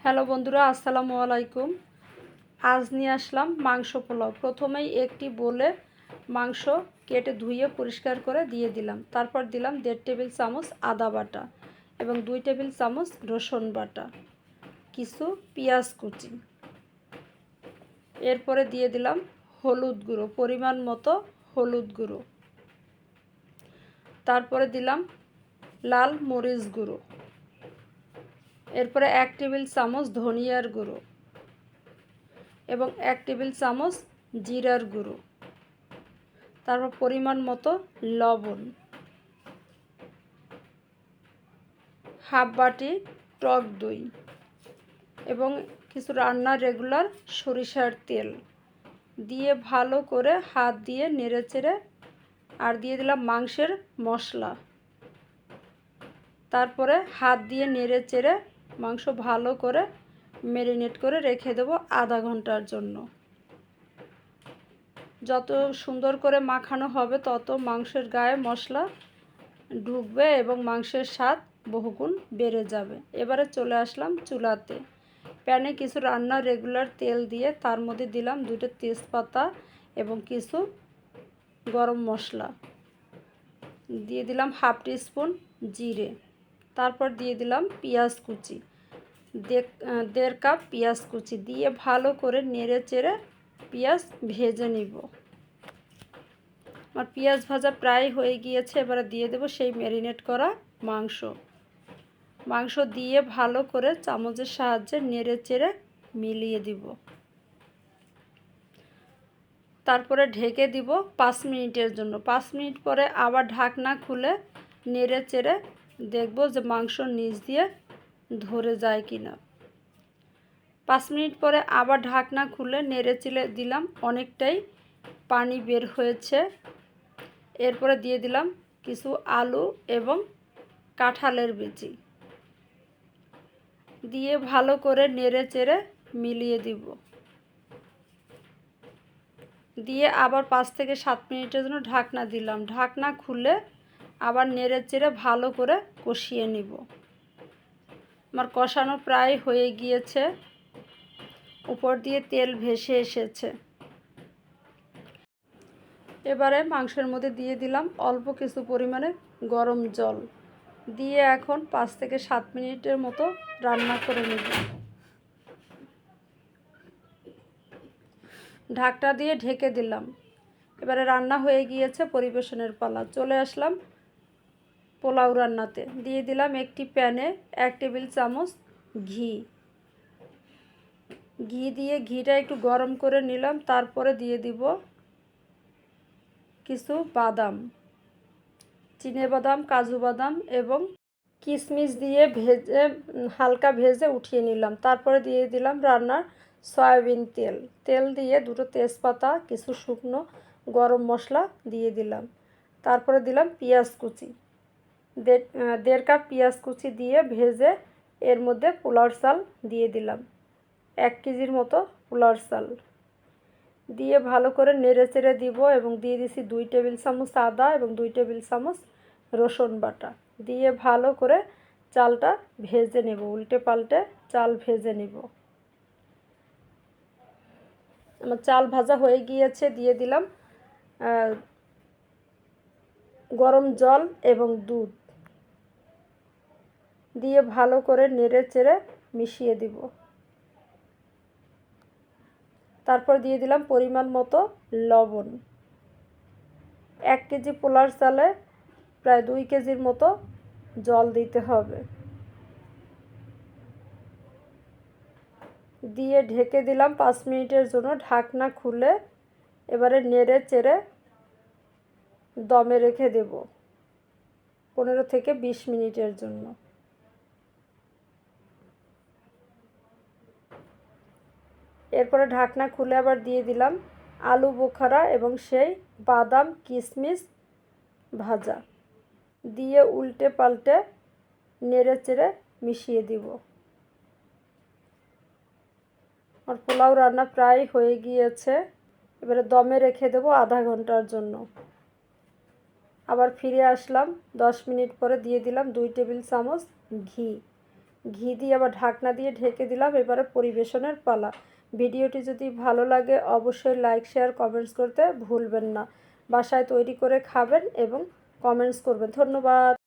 Hello বন্ধুরা, আসসালামু আলাইকুম। আজ নিয়ে আসলাম মাংস পোলাও। প্রথমেই একটি বোলে মাংস কেটে ধুয়ে পরিষ্কার করে দিয়ে দিলাম। তারপর দিলাম 1.5 টেবিল চামচ আদা বাটা এবং 2 টেবিল চামচ রসুন বাটা, কিছু পেঁয়াজ কুচি। এরপরে দিয়ে দিলাম হলুদ গুঁড়ো, পরিমাণ মতো হলুদ গুঁড়ো। তারপরে দিলাম লাল মরিচ গুঁড়ো। এরপরে 1 টেবিল চামচ ধনিয়ার গুঁড়ো এবং 1 টেবিল চামচ জিরার গুঁড়ো। তারপর পরিমাণ মতো লবণ, হাফ বাটি টক দই এবং কিছু রান্নার রেগুলার সরিষার তেল দিয়ে ভালো করে হাত দিয়ে নেড়েচেড়ে আর দিয়ে দিলাম মাংসের মশলা। তারপরে হাত দিয়ে নেড়েচেড়ে মাংস ভালো করে ম্যারিনেট করে রেখে দেবো আধা ঘন্টার জন্য। যত সুন্দর করে মাখানো হবে তত মাংসের গায়ে মশলা ঢুকবে এবং মাংসের স্বাদ বহুগুণ বেড়ে যাবে। এবারে চলে আসলাম চুলাতে। প্যানে কিছু রান্নার রেগুলার তেল দিয়ে তার মধ্যে দিলাম 2টো তেজপাতা এবং কিছু গরম মশলা, দিয়ে দিলাম হাফ টিস্পুন জিরে। তারপর দিয়ে দিলাম পেঁয়াজ কুচি, 1.5 কাপ পেঁয়াজ কুচি দিয়ে ভালো করে নেড়ে চেড়ে পেঁয়াজ ভেজে নিব। আমার পেঁয়াজ ভাজা প্রায় হয়ে গিয়েছে। এবারে দিয়ে দেব সেই ম্যারিনেট করা মাংস দিয়ে ভালো করে চামচের সাহায্যে নেড়ে চেড়ে মিলিয়ে দিব। তারপরে ঢেকে দিব 5 মিনিটের জন্য। 5 মিনিট পরে আবার ঢাকনা খুলে নেড়ে চেড়ে দেখব যে মাংস নিচ দিয়ে ধরে যায় কিনা। 5 মিনিট পরে আবার ঢাকনা খুলে নেড়ে চেড়ে দিলাম, অনেকটাই পানি বের হয়েছে। এরপরে দিয়ে দিলাম কিছু আলু এবং কাঁঠালের বিচি দিয়ে ভালো করে নেড়ে চেড়ে মিলিয়ে দিব। দিয়ে আবার 5 থেকে 7 মিনিটের জন্য ঢাকনা দিলাম। ঢাকনা খুলে আবার নেড়ে চেড়ে ভালো করে কষিয়ে নিব। আমার কষানো প্রায় হয়ে গিয়েছে, উপর দিয়ে তেল ভেসে এসেছে। এবারে মাংসের মধ্যে দিয়ে দিলাম অল্প কিছু পরিমাণে গরম জল দিয়ে এখন 5 থেকে 7 মিনিটের মতো রান্না করে নেব। ঢাকনা দিয়ে ঢেকে দিলাম। এবারে রান্না হয়ে গিয়েছে, পরিবেশনের পালা। চলে আসলাম পোলাও রান্নাতে। দিয়ে দিলাম একটি প্যানে 1 টেবিল চামচ ঘি দিয়ে ঘিটা একটু গরম করে নিলাম। তারপরে দিয়ে দিব কিছু বাদাম, চিনেবাদাম, কাজু বাদাম এবং কিশমিশ দিয়ে হালকা ভেজে উঠিয়ে নিলাম। তারপরে দিয়ে দিলাম রান্নার সয়াবিন তেল দিয়ে 2টো তেজপাতা, কিছু শুকনো গরম মশলা দিয়ে দিলাম। তারপরে দিলাম পেঁয়াজ কুচি, 1.5 কাপ পেঁয়াজ কুচি দিয়ে ভেজে এর মধ্যে পোলাওর চাল দিয়ে দিলাম। 1 কেজির মতো পোলাওর চাল দিয়ে ভালো করে নেড়ে চেড়ে দিব এবং দিয়ে দিছি 2 টেবিল চামচ আদা এবং 2 টেবিল চামচ রসুন বাটা দিয়ে ভালো করে চালটা ভেজে নেব। উল্টে পাল্টে চাল ভেজে নেব। আমার চাল ভাজা হয়ে গিয়েছে। দিয়ে দিলাম গরম জল এবং দুধ দিয়ে ভালো করে নেড়ে চেড়ে মিশিয়ে দিব। তারপর দিয়ে দিলাম পরিমাণ মতো লবণ। 1 কেজি পোলাওর চালে প্রায় 2 কেজির মতো জল দিতে হবে। দিয়ে ঢেকে দিলাম 5 মিনিটের জন্য। ঢাকনা খুলে এবারে নেড়ে চেড়ে দমে রেখে দেব 15 থেকে 20 মিনিটের জন্য। এরপরে ঢাকনা খুলে আবার দিয়ে দিলাম আলু বোখারা এবং সেই বাদাম কিশমিশ ভাজা দিয়ে উল্টে পাল্টে নেড়ে চেড়ে মিশিয়ে দিব। আর পোলাও রান্না প্রায় হয়ে গিয়েছে। এবারে দমে রেখে দেব আধা ঘন্টার জন্য। আবার ফিরে আসলাম 10 মিনিট পরে। দিয়ে দিলাম 2 টেবিল চামচ ঘি ঘি দিয়ে আবার ঢাকনা দিয়ে ঢেকে দিলাম। এবারে পরিবেশনের পালা। ভিডিওটি যদি ভালো লাগে অবশ্যই লাইক, শেয়ার, কমেন্টস করতে ভুলবেন না। বাসায় তৈরি করে খাবেন এবং কমেন্টস করবেন। ধন্যবাদ।